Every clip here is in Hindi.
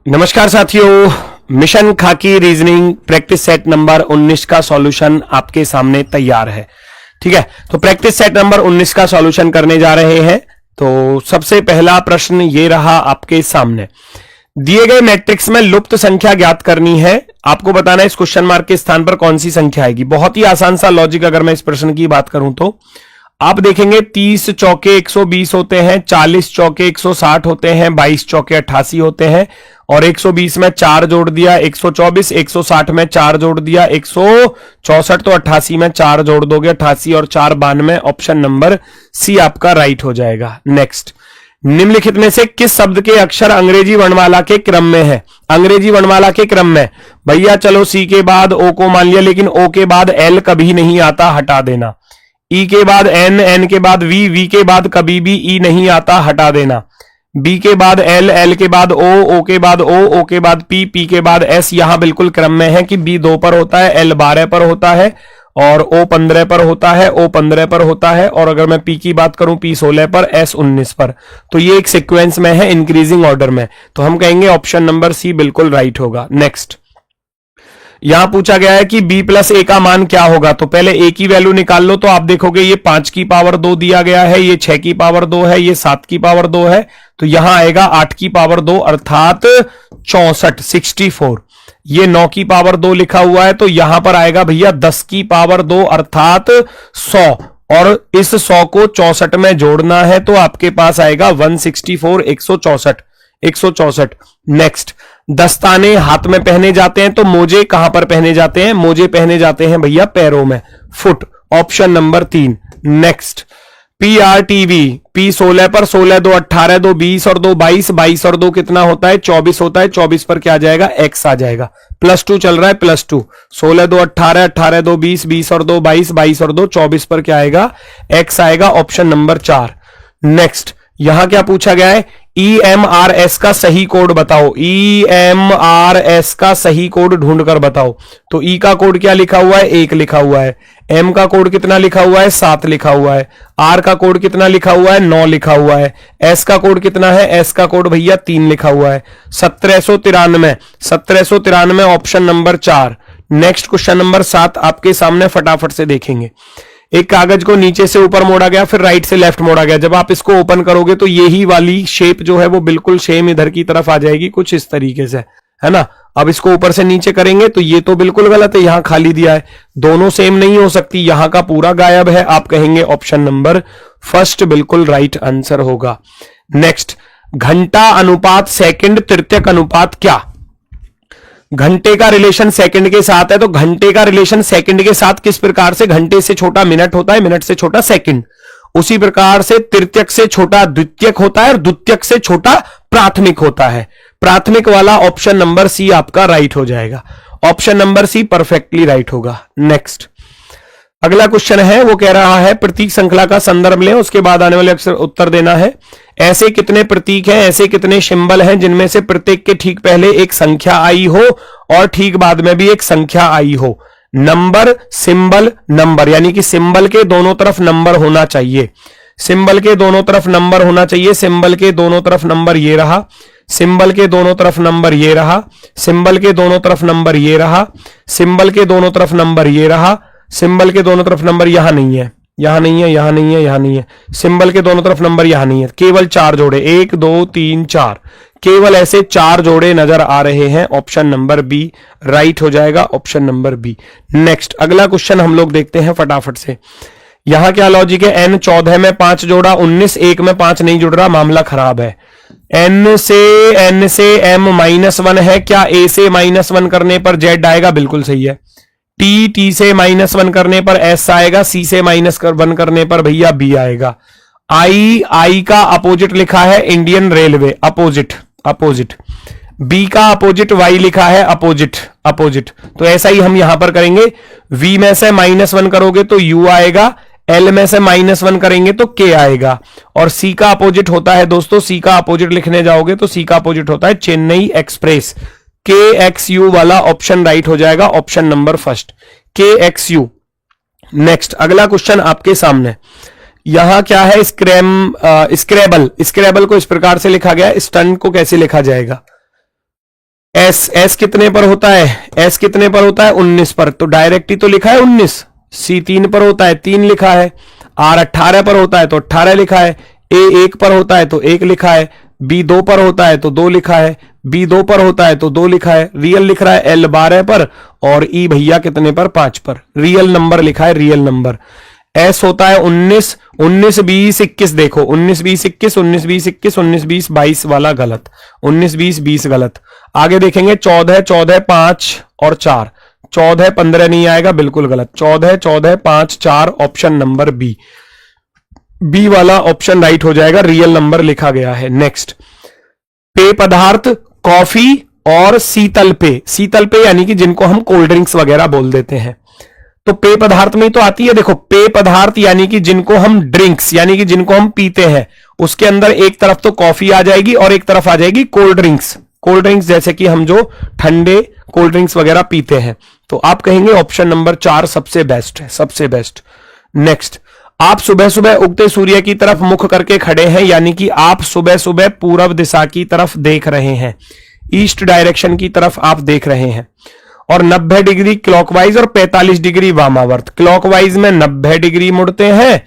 नमस्कार साथियों, मिशन खाकी रीजनिंग प्रैक्टिस सेट नंबर 19 का सॉल्यूशन आपके सामने तैयार है। ठीक है, तो प्रैक्टिस सेट नंबर 19 का सॉल्यूशन करने जा रहे हैं। तो सबसे पहला प्रश्न ये रहा आपके सामने, दिए गए मैट्रिक्स में लुप्त संख्या ज्ञात करनी है। आपको बताना है इस क्वेश्चन मार्क के स्थान पर कौन सी संख्या आएगी। बहुत ही आसान सा लॉजिक अगर मैं इस प्रश्न की बात करूं तो आप देखेंगे 30 चौके 120 होते हैं, 40 चौके 160 होते हैं, 22 चौके 88 होते हैं और 120 में 4 जोड़ दिया 124, 160 में 4 जोड़ दिया 164, तो 88 में 4 जोड़ दोगे 88 और 4 92। ऑप्शन नंबर सी आपका राइट हो जाएगा। नेक्स्ट, निम्नलिखित में से किस शब्द के अक्षर अंग्रेजी वर्णमाला के क्रम में है? अंग्रेजी वर्णमाला के क्रम में भैया चलो सी के बाद ओ को मान लिया, लेकिन ओ के बाद एल कभी नहीं आता, हटा देना। ई के बाद एन, एन के बाद वी, वी के बाद कभी भी ई नहीं आता, हटा देना। बी के बाद एल, एल के बाद ओ, ओ के बाद ओ के बाद पी, पी के बाद एस। यहां बिल्कुल क्रम में है कि बी 2 पर होता है, एल 12 पर होता है और ओ 15 पर होता है, ओ 15 पर होता है और अगर मैं पी की बात करूं पी 16 पर, एस 19 पर। तो ये एक सीक्वेंस में है, इंक्रीजिंग ऑर्डर में। तो हम कहेंगे ऑप्शन नंबर सी बिल्कुल राइट होगा। नेक्स्ट, यहां पूछा गया है कि b प्लस ए का मान क्या होगा। तो पहले a की वैल्यू निकाल लो। तो आप देखोगे ये 5 की पावर 2 दिया गया है, ये 6 की पावर 2 है, ये 7 की पावर 2 है, तो यहां आएगा 8 की पावर 2 अर्थात 64 64। ये 9 की पावर 2 लिखा हुआ है, तो यहां पर आएगा भैया 10 की पावर 2 अर्थात 100 और इस 100 को 64 में जोड़ना है तो आपके पास आएगा 164 164। नेक्स्ट, दस्ताने हाथ में पहने जाते हैं तो मोजे कहां पर पहने जाते हैं? मोजे पहने जाते हैं भैया पैरों में, foot. Option number 3। Next, PRTV P 16 पर 16 2 18 2 20 और 2 22, 22 और 2 कितना होता है? 24 होता है। 24 पर क्या आ जाएगा? X आ जाएगा। +2 चल रहा है, +2। 16 2 18, 18 2 20, 20 और 2 22, 22 और 2 24 पर क्या आएगा? X आएगा। Option number 4। नेक्स्ट, यहां क्या पूछा गया है? EMRS का सही कोड बताओ। EMRS का सही कोड ढूंढकर बताओ। तो E का कोड क्या लिखा हुआ है? 1 लिखा हुआ है। M का कोड कितना लिखा हुआ है? 7 लिखा हुआ है। R का कोड कितना लिखा हुआ है? 9 लिखा हुआ है। S का कोड कितना है? S का कोड भैया 3 लिखा हुआ है। 1793 option number 4। Next, question number 7 आपके सामने फटाफट से देखेंगे। एक कागज को नीचे से ऊपर मोड़ा गया, फिर राइट से लेफ्ट मोड़ा गया। जब आप इसको ओपन करोगे तो यही वाली शेप जो है वो बिल्कुल सेम इधर की तरफ आ जाएगी, कुछ इस तरीके से, है ना। अब इसको ऊपर से नीचे करेंगे तो ये तो बिल्कुल गलत है, यहां खाली दिया है। दोनों सेम नहीं हो सकती, यहां का पूरा गायब है। आप कहेंगे ऑप्शन नंबर फर्स्ट बिल्कुल राइट आंसर होगा। नेक्स्ट, घंटा अनुपात सेकंड तृतीयक अनुपात क्या? घंटे का रिलेशन सेकंड के साथ है, तो घंटे का रिलेशन सेकंड के साथ किस प्रकार से? घंटे से छोटा मिनट होता है, मिनट से छोटा सेकंड। उसी प्रकार से तृतीयक से छोटा द्वितीयक होता है और द्वितीयक से छोटा प्राथमिक होता है। प्राथमिक वाला ऑप्शन नंबर सी आपका राइट हो जाएगा। Option number C perfectly right होगा। नेक्स्ट, अगला क्वेश्चन है, वो कह रहा है प्रतीक श्रृंखला का संदर्भ लें, उसके बाद आने वाले अक्षर उत्तर देना है। ऐसे कितने प्रतीक हैं, ऐसे कितने सिंबल हैं जिनमें से प्रत्येक के ठीक पहले एक संख्या आई हो और ठीक बाद में भी एक संख्या आई हो? नंबर, सिंबल, नंबर, यानी कि सिंबल के दोनों तरफ नंबर होना चाहिए। सिंबल के दोनों तरफ नंबर होना चाहिए। सिंबल के दोनों तरफ नंबर ये रहा, सिंबल के दोनों तरफ नंबर ये रहा, सिंबल के दोनों तरफ नंबर ये रहा, सिंबल के दोनों तरफ नंबर ये रहा, सिंबल के दोनों तरफ नंबर यहां नहीं है, यहां नहीं है, यहां नहीं है, यहां नहीं है। सिंबल के दोनों तरफ नंबर यहां नहीं है। केवल 4 जोड़े, 1 2 3 4, केवल ऐसे 4 जोड़े नजर आ रहे हैं। ऑप्शन नंबर बी राइट हो जाएगा। Option number B. नेक्स्ट, अगला क्वेश्चन हम लोग देखते हैं फटाफट से। यहां क्या लॉजिक है? n 14 में 5 जोड़ा, 19 1 में 5 नहीं जुड़ रहा, मामला खराब है। n से m -1 है, क्या a से -1 करने पर z आएगा? बिल्कुल सही है। t से -1 करने पर s आएगा, c से -1 करने पर भैया b आएगा। I का अपोजिट लिखा है इंडियन रेलवे, अपोजिट। b का अपोजिट y लिखा है, अपोजिट। तो ऐसा ही हम यहां पर करेंगे। v में से -1 करोगे तो u आएगा, l में से -1 करेंगे तो k आएगा। और c का अपोजिट होता है दोस्तों, c का अपोजिट लिखने जाओगे तो c का अपोजिट होता है चेन्नई एक्सप्रेस। KXU वाला ऑप्शन राइट हो जाएगा। Option number first, KXU। Next, अगला क्वेश्चन आपके सामने। यहां क्या है? स्क्रैबल को इस प्रकार से लिखा गया है। स्टंट को कैसे लिखा जाएगा? एस कितने पर होता है? एस कितने पर होता है? 19 पर। तो डायरेक्ट ही तो लिखा है 19। सी 3 पर होता है, 3 लिखा है। आर 18 पर होता है तो 18 लिखा है। ए 1 पर होता है तो 1 लिखा है। बी 2 पर होता है तो 2 लिखा है। बी 2 पर होता है तो 2 लिखा है। रियल लिख रहा है एल 12 पर, और ई भैया कितने पर? 5 पर। रियल नंबर लिखा है, रियल नंबर। एस होता है 19, 19 20 21। देखो 19 20 21, 19 20 21, 19 20 22 वाला गलत, 19 20 20 गलत। आगे देखेंगे 14 14 5 और 4, 14 15 नहीं आएगा, बिल्कुल गलत। 14 14 5 4, ऑप्शन नंबर बी, बी वाला ऑप्शन राइट हो जाएगा, रियल नंबर लिखा गया है। नेक्स्ट, पेय पदार्थ, कॉफी और शीतल पेय। शीतल पेय यानी कि जिनको हम कोल्ड ड्रिंक्स वगैरह बोल देते हैं। तो पेय पदार्थ में तो आती है, देखो पेय पदार्थ यानी कि जिनको हम ड्रिंक्स यानी कि जिनको हम पीते हैं, उसके अंदर एक तरफ तो कॉफी आ जाएगी और एक तरफ आ जाएगी कोल्ड ड्रिंक्स। कोल्ड ड्रिंक्स जैसे कि हम जो ठंडे कोल्ड ड्रिंक्स वगैरह पीते हैं। तो आप कहेंगे ऑप्शन नंबर 4 सबसे बेस्ट है, सबसे बेस्ट। नेक्स्ट, आप सुबह सुबह उगते सूर्य की तरफ मुख करके खड़े हैं, यानी कि आप सुबह सुबह पूरब दिशा की तरफ देख रहे हैं, ईस्ट डायरेक्शन की तरफ आप देख रहे हैं। और 90 डिग्री क्लॉकवाइज और 45 डिग्री वामावर्त। क्लॉकवाइज में 90 डिग्री मुड़ते हैं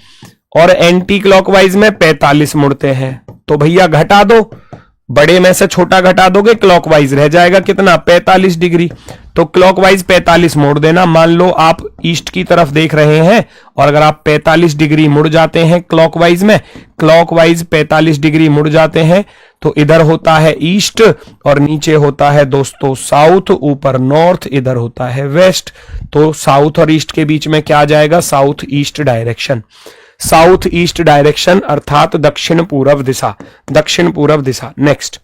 और एंटी क्लॉकवाइज में 45 मुड़ते हैं। तो भैया घटा दो, बड़े में से छोटा घटा दोगे, क्लॉकवाइज रह जाएगा कितना? 45 डिग्री। तो क्लॉकवाइज 45 मोड़ देना। मान लो आप ईस्ट की तरफ देख रहे हैं और अगर आप 45 डिग्री मुड़ जाते हैं क्लॉकवाइज में, क्लॉकवाइज 45 डिग्री मुड़ जाते हैं, तो इधर होता है ईस्ट और नीचे होता है दोस्तों साउथ, ऊपर नॉर्थ, इधर होता है वेस्ट। तो साउथ और ईस्ट के बीच में क्या आ जाएगा? South east direction. South east direction अर्थात दक्षिण पूर्व दिशा, दक्षिण पूर्व दिशा। नेक्स्ट,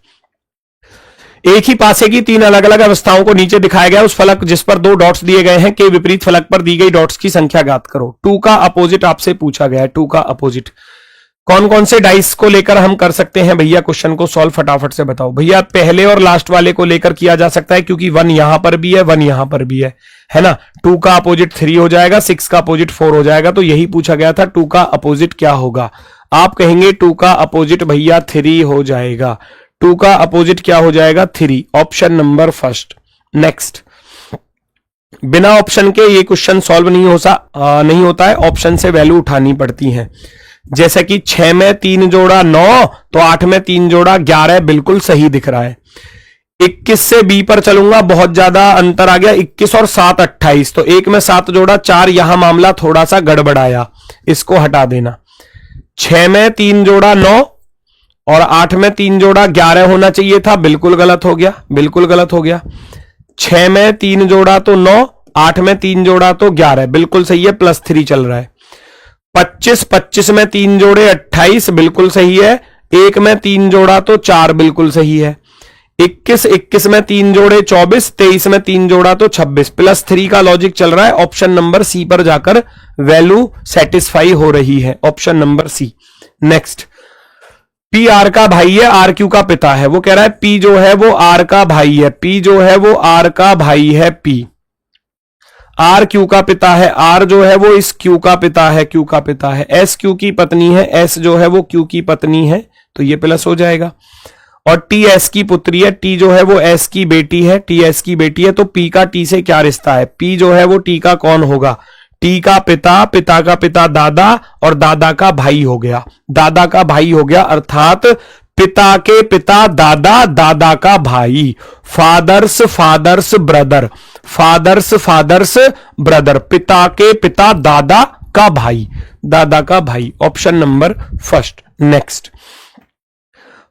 एक ही पासे की 3 अलग अलग अवस्थाओं को नीचे दिखाया गया, उस फलक जिस पर 2 डॉट्स दिए गए हैं के विपरीत फलक पर दी गई डॉट्स की संख्या ज्ञात करो। 2 का अपोजिट आपसे पूछा गया है, 2 का अपोजिट। कौन कौन से डाइस को लेकर हम कर सकते हैं भैया? क्वेश्चन को सॉल्व फटाफट से बताओ भैया। पहले और लास्ट वाले को लेकर किया जा सकता है, क्योंकि 1 यहां पर भी है, 1 यहां पर भी है ना। 2 का अपोजिट 3 हो जाएगा, 6 का अपोजिट 4 हो जाएगा। तो यही पूछा गया था, 2 का अपोजिट क्या होगा? आप कहेंगे 2 का अपोजिट भैया 3 हो जाएगा। 2 का अपोजिट क्या हो जाएगा? 3, ऑप्शन नंबर फर्स्ट। नेक्स्ट, बिना ऑप्शन के ये क्वेश्चन सॉल्व नहीं होता है, ऑप्शन से वैल्यू उठानी पड़ती है। जैसे कि 6 में 3 जोड़ा 9, तो 8 में 3 जोड़ा 11, बिल्कुल सही दिख रहा है। 21 से बी पर चलूंगा, बहुत ज्यादा अंतर आ गया, 21 और 7 28, तो 1 में 7 जोड़ा 4, यहां मामला थोड़ा सा गड़बड़ाया, इसको हटा देना। 6 में 3 जोड़ा 9 और 8 में 3 जोड़ा 11 होना चाहिए था, बिल्कुल गलत हो गया, बिल्कुल गलत हो गया। 6 में 3 जोड़ा तो 9, 8 में 3 जोड़ा तो 11, बिल्कुल सही है, +3 चल रहा है। 25 में 3 जोड़े 28, बिल्कुल सही है। 1 में 3 जोड़ा तो 4, बिल्कुल सही है। 21 में 3 जोड़े 24, 23 में 3 जोड़ा तो 26, +3 का लॉजिक चल रहा है। ऑप्शन नंबर सी पर जाकर वैल्यू सेटिस्फाई हो रही है, option number C. Next, P R का भाई है, आर क्यू का पिता है। वो कह रहा है पी जो है वो आर का भाई है, पी जो है वो आर का भाई है, पी आर क्यू का पिता है, आर जो है वो इस क्यू का पिता है, क्यू का पिता है। एस क्यू की पत्नी है, एस जो है वो क्यू की पत्नी है, तो ये प्लस हो जाएगा। और टी एस की पुत्री है, टी जो है वो एस की बेटी है, टी एस की बेटी है। तो पी का टी से क्या रिश्ता है? पी जो है वो टी का कौन होगा? टी का पिता, पिता का पिता दादा, और दादा का भाई हो गया, दादा का भाई हो गया, अर्थात पिता के पिता दादा, दादा का भाई। Father's father's brother, father's father's brother, पिता के पिता दादा का भाई, दादा का भाई, option number first. Next,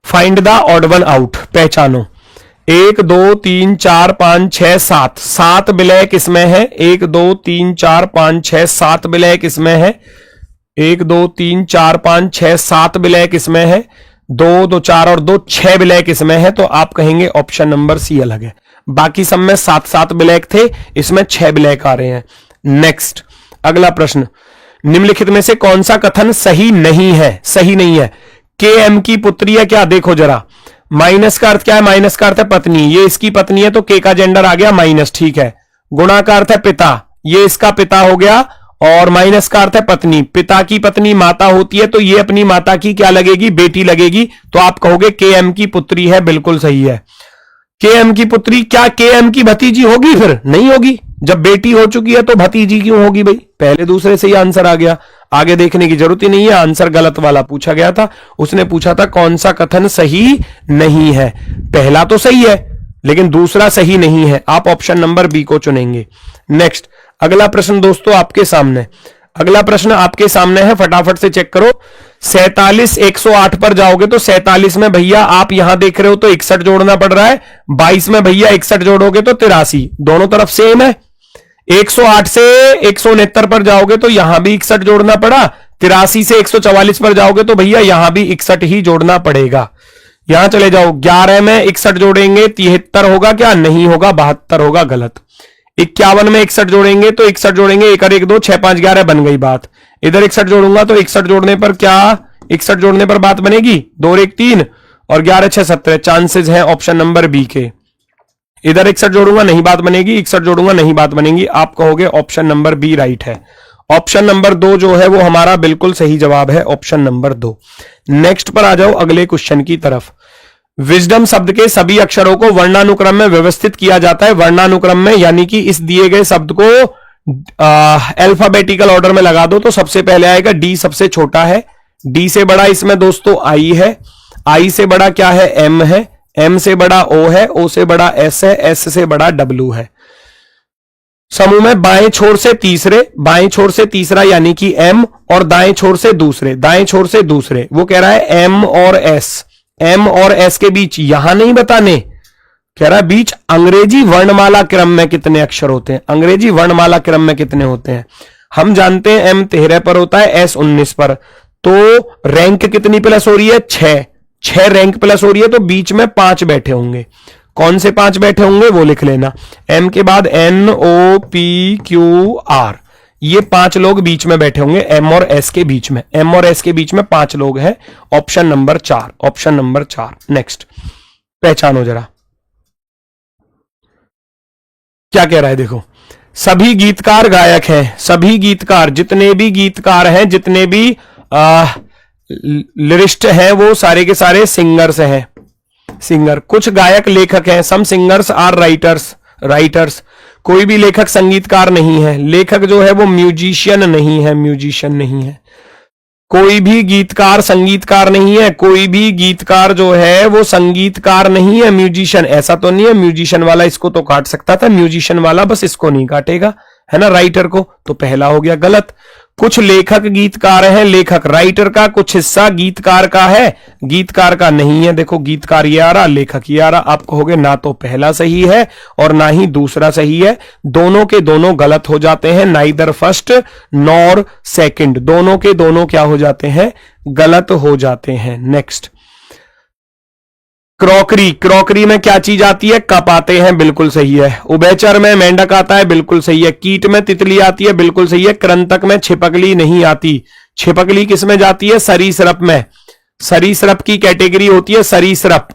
find the odd one out, पहचानो। 1 2 3 4 5 6 7, 7 विलय किसमें है? 1 2 3 4 5 6 7 विलय किसमें है? 1 2 3 4 5 6 7 विलय किसमें है? 2 2 4 और 2 6 विलय किसमें है? तो आप कहेंगे ऑप्शन नंबर सी अलग है। बाकी सब में 7 विलय थे, इसमें 6 विलय आ रहे हैं। नेक्स्ट, अगला प्रश्न, निम्नलिखित में से कौन सा कथन सही नहीं है? सही नहीं है। के एम की पुत्री है क्या? देखो जरा, माइनस का अर्थ क्या है? माइनस का अर्थ है पत्नी, ये इसकी पत्नी है तो के का जेंडर आ गया माइनस, ठीक है। गुणा का अर्थ है पिता, ये इसका पिता हो गया, और माइनस का अर्थ है पत्नी। पिता की पत्नी माता होती है तो ये अपनी माता की क्या लगेगी? बेटी लगेगी। तो आप कहोगे के एम की पुत्री है, बिल्कुल सही है। KM की पुत्री क्या KM की भतीजी होगी? फिर नहीं होगी। जब बेटी हो चुकी है तो भतीजी क्यों होगी भाई? पहले दूसरे से ही आंसर आ गया, आगे देखने की जरूरत ही नहीं है। आंसर गलत वाला पूछा गया था, उसने पूछा था कौन सा कथन सही नहीं है। पहला तो सही है लेकिन दूसरा सही नहीं है। आप ऑप्शन नंबर बी को चुनेंगे। नेक्स्ट अगला प्रश्न दोस्तों आपके सामने, अगला प्रश्न आपके सामने है, फटाफट से चेक करो। 47 108 पर जाओगे तो 47 में भैया आप यहां देख रहे हो तो 61 जोड़ना पड़ रहा है। 22 में भैया 61 जोड़ोगे तो 83, दोनों तरफ सेम है। 108 से 169 पर जाओगे तो यहां भी 61 जोड़ना पड़ा। 83 से 144 पर जाओगे तो भैया यहां भी 61 ही जोड़ना पड़ेगा। यहां चले जाओ, 11 में 61 जोड़ेंगे 73 होगा क्या? नहीं होगा, 72 होगा, गलत। 51 में 61 जोड़ेंगे तो 61 जोड़ेंगे, 1 और 1 2 6 5 11 बन गई बात। इधर 61 जोड़ूंगा तो 61 जोड़ने पर क्या, 61 जोड़ने पर बात बनेगी, 2 और 1 3 और 11 6 17। चांसेस है ऑप्शन नंबर बी के। इधर 61 जोड़ूंगा नहीं बात बनेगी, 61 जोड़ूंगा नहीं बात बनेगी। आप कहोगे ऑप्शन नंबर बी राइट है। ऑप्शन नंबर 2 जो है वो हमारा बिल्कुल सही जवाब है, ऑप्शन नंबर 2। नेक्स्ट पर आ जाओ अगले क्वेश्चन की तरफ। विजडम शब्द के सभी अक्षरों को वर्णानुक्रम में व्यवस्थित किया जाता है। वर्णानुक्रम में यानी कि इस दिए गए शब्द को अल्फाबेटिकल ऑर्डर में लगा दो तो सबसे पहले आएगा डी, सबसे छोटा है। डी से बड़ा इसमें दोस्तों आई है, आई से बड़ा क्या है? एम है, एम से बड़ा ओ है, ओ से बड़ा एस है, एस से बड़ा डब्ल्यू है। समूह में बाएं छोर से तीसरे, बाएं छोर से तीसरा यानी कि एम, और दाएं छोर से दूसरे, दाएं छोर से दूसरे। वो कह रहा है एम और एस, एम और एस के बीच यहां नहीं बताने, कह रहा है बीच अंग्रेजी वर्णमाला क्रम में कितने अक्षर होते हैं। अंग्रेजी वर्णमाला क्रम में कितने होते हैं हम जानते हैं। एम 13 पर होता है, एस 19 पर, तो रैंक कितनी प्लस हो रही है? 6 रैंक प्लस हो रही है, तो बीच में 5 बैठे होंगे। कौन से 5 बैठे होंगे वो लिख लेना। एम के बाद N O P Q R, ये 5 लोग बीच में बैठे होंगे एम और एस के बीच में। एम और एस के बीच में 5 लोग हैं। Option number 4, option number 4। Next पहचानो जरा क्या कह रहा है, देखो। सभी गीतकार गायक हैं, सभी गीतकार, जितने भी गीतकार हैं, जितने भी लिरिस्ट हैं, वो सारे के सारे सिंगर्स हैं। सिंगर, कुछ गायक लेखक हैं, सम सिंगर्स आर राइटर्स, राइटर्स। कोई भी लेखक संगीतकार नहीं है। लेखक जो है वो म्यूजिशियन नहीं है, म्यूजिशियन नहीं है। कोई भी गीतकार संगीतकार नहीं है, कोई भी गीतकार जो है वो संगीतकार नहीं है, म्यूजिशियन। ऐसा तो नहीं है म्यूजिशियन वाला इसको तो काट सकता था, म्यूजिशियन वाला बस इसको नहीं काटेगा, है ना, राइटर को। तो पहला हो गया गलत। कुछ लेखक गीतकार हैं, लेखक राइटर का कुछ हिस्सा गीतकार का है, गीतकार का नहीं है। देखो गीतकार ये आ रहा, लेखक ये आ रहा। आप कहोगे ना तो पहला सही है और ना ही दूसरा सही है, दोनों के दोनों गलत हो जाते हैं। नाइदर फर्स्ट नॉर सेकंड, दोनों के दोनों क्या हो जाते हैं? गलत हो जाते हैं। नेक्स्ट क्रॉकरी, क्रॉकरी में क्या चीज आती है? कप आते हैं, बिल्कुल सही है। उभयचर में मेंढक आता है, बिल्कुल सही है। कीट में तितली आती है, बिल्कुल सही है। कृंतक में छिपकली नहीं आती। छिपकली किस में जाती है? सरीसृप में। सरीसृप की कैटेगरी होती है सरीसृप,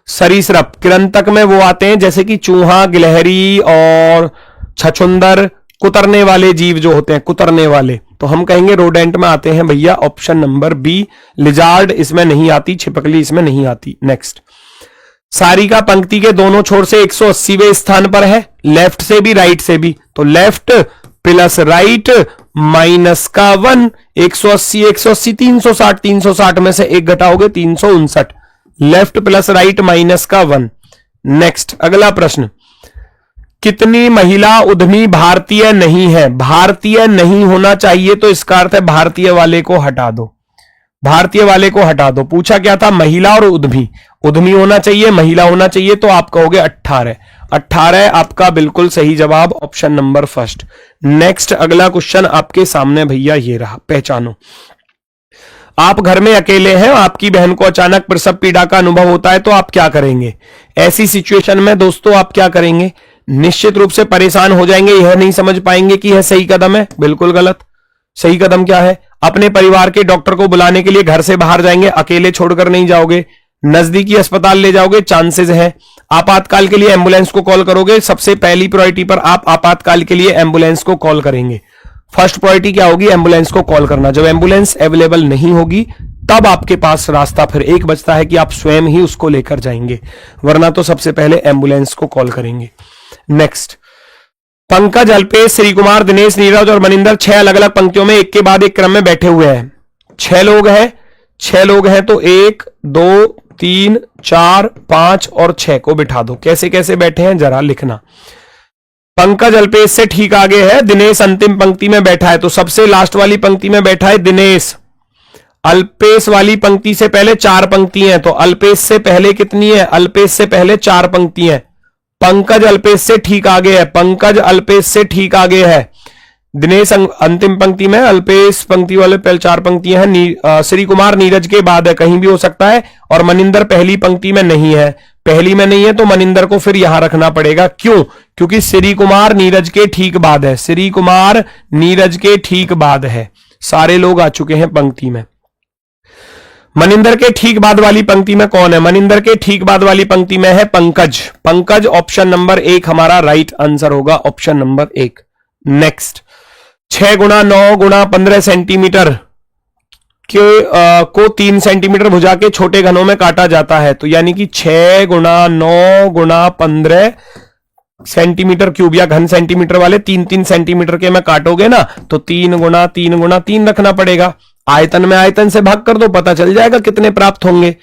सरीसृप। कृंतक में वो आते हैं जैसे कि चूहा, गिलहरी और छछुंदर, कुतरने वाले जीव जो होते हैं, कुतरने वाले। तो हम कहेंगे रोडेंट में आते हैं भैया ऑप्शन नंबर बी, लिजार्ड इसमें नहीं आती, छिपकली इसमें नहीं आती। नेक्स्ट सारिका पंक्ति के दोनों छोर से 180वें स्थान पर है, लेफ्ट से भी राइट से भी। तो लेफ्ट प्लस राइट माइनस का 1, 180 180 360, 360 में से 1 घटाओगे 359। लेफ्ट प्लस राइट माइनस का 1। नेक्स्ट अगला प्रश्न, कितनी महिला उद्यमी भारतीय नहीं है? भारतीय नहीं होना चाहिए तो इसका अर्थ है भारतीय वाले को हटा दो, भारतीय वाले को हटा दो। पूछा क्या था? महिला और उद्यमी, उद्यमी होना चाहिए, महिला होना चाहिए, तो आप कहोगे 18। 18 आपका बिल्कुल सही जवाब, ऑप्शन नंबर फर्स्ट। नेक्स्ट अगला क्वेश्चन आपके सामने भैया ये रहा, पहचानो। आप घर में अकेले हैं, आपकी बहन को अचानक प्रसव पीड़ा का अनुभव होता है, तो आप क्या करेंगे? ऐसी सिचुएशन में दोस्तों आप क्या करेंगे? निश्चित रूप से परेशान हो जाएंगे, यह नहीं समझ पाएंगे कि यह सही कदम है, बिल्कुल गलत। सही कदम क्या है? अपने परिवार के डॉक्टर को बुलाने के लिए घर से बाहर जाएंगे, अकेले छोड़कर नहीं जाओगे, नजदीकी अस्पताल ले जाओगे, चांसेस है। आपातकाल के लिए एम्बुलेंस को कॉल करोगे, सबसे पहली प्रायोरिटी पर आप आपातकाल के लिए एम्बुलेंस को कॉल करेंगे। फर्स्ट प्रायोरिटी क्या होगी? एम्बुलेंस को कॉल करना। जब एम्बुलेंस अवेलेबल नहीं होगी तब आपके पास रास्ता फिर एक बचता है कि आप स्वयं ही उसको लेकर जाएंगे, वरना तो सबसे पहले एम्बुलेंस को कॉल करेंगे। नेक्स्ट, पंकज, अल्पेश, श्री कुमार, दिनेश, नीरज और मनिंदर 6 अलग अलग पंक्तियों में एक के बाद एक क्रम में बैठे हुए हैं। 6 लोग हैं तो 1 2 3 4 5 और 6 को बिठा दो। कैसे कैसे बैठे हैं जरा लिखना। पंकज अल्पेश से ठीक आगे है, दिनेश अंतिम पंक्ति में बैठा है तो सबसे लास्ट वाली पंक्ति में बैठा है दिनेश। अल्पेश वाली पंक्ति से पहले 4 पंक्ति हैं तो अल्पेश से पहले कितनी है? अल्पेश से पहले 4 पंक्ति हैं। पंकज अल्पेश से ठीक आगे है, पंकज अल्पेश से ठीक आगे है। दिनेश अंतिम पंक्ति में, अल्पेश पंक्ति वाले पहले 4 पंक्तियां हैं। श्री कुमार नीरज के बाद है, कहीं भी हो सकता है। और मनिंदर पहली पंक्ति में नहीं है, पहली में नहीं है तो मनिंदर को फिर यहां रखना पड़ेगा। क्यों? क्योंकि श्री कुमार नीरज के ठीक बाद है, श्री कुमार नीरज के ठीक बाद है। सारे लोग आ चुके हैं पंक्ति में। मनिंदर के ठीक बाद वाली पंक्ति में कौन है? मनिंदर के ठीक बाद वाली पंक्ति में है पंकज। पंकज ऑप्शन नंबर 1 हमारा राइट आंसर होगा, ऑप्शन नंबर 1। नेक्स्ट, 6 गुणा 9 गुणा 15 सेंटीमीटर को 3 सेंटीमीटर भुजा के छोटे घनों में काटा जाता है, तो यानी कि 6 गुणा 9 गुणा 15 सेंटीमीटर क्यूब या घन सेंटीमीटर वाले 3-3 सेंटीमीटर के में काटोगे ना तो 3 गुणा 3 गुणा 3 रखना पड़ेगा। आयतन में आयतन से भाग कर दो, पता चल जाएगा कितने प्राप्त होंगे।